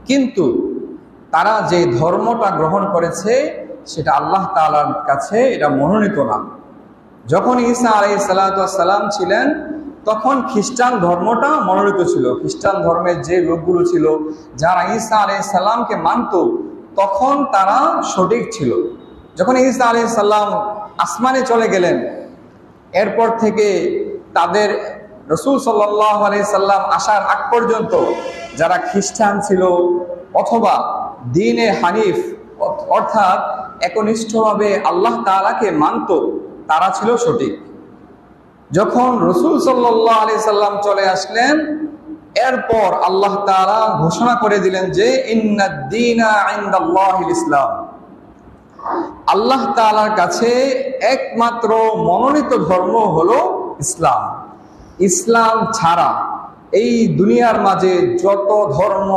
কিন্তু তারা যে ধর্মটা গ্রহণ করেছে সেটা আল্লাহ তাআলার কাছে এটা মনোনীত না। যখন ঈসা আলাইহিস সালাম ছিলেন তখন খ্রিস্টান ধর্মটা মনোনীত ছিল। খ্রিস্টান ধর্মের যে লোকগুলো ছিল যারা ঈসা আলাইহিস সালামকে মানত তখন তারা সঠিক ছিল। যখন ঈসা আলাইহিস সালাম আসমানে চলে গেলেন এরপর থেকে তাদের রাসূল সাল্লাল্লাহু আলাইহি সাল্লাম আসার আগ পর্যন্ত যারা খ্রিস্টান ছিল অথবা দ্বীনে হানিফ অর্থাৎ একনিষ্ঠভাবে আল্লাহ তাআলাকে মানত তারা ছিল সঠিক। যখন রাসূল সাল্লাল্লাহু আলাইহি সাল্লাম চলে আসলেন এরপর আল্লাহ তাআলা ঘোষণা করে দিলেন যে ইন্নাদ-দীনা ইনদাল্লাহিল ইসলাম, আল্লাহ তাআলার কাছে একমাত্র মনোনীত ধর্ম হলো ইসলাম। ইসলাম ছাড়া এই দুনিয়ার মাঝে যত ধর্ম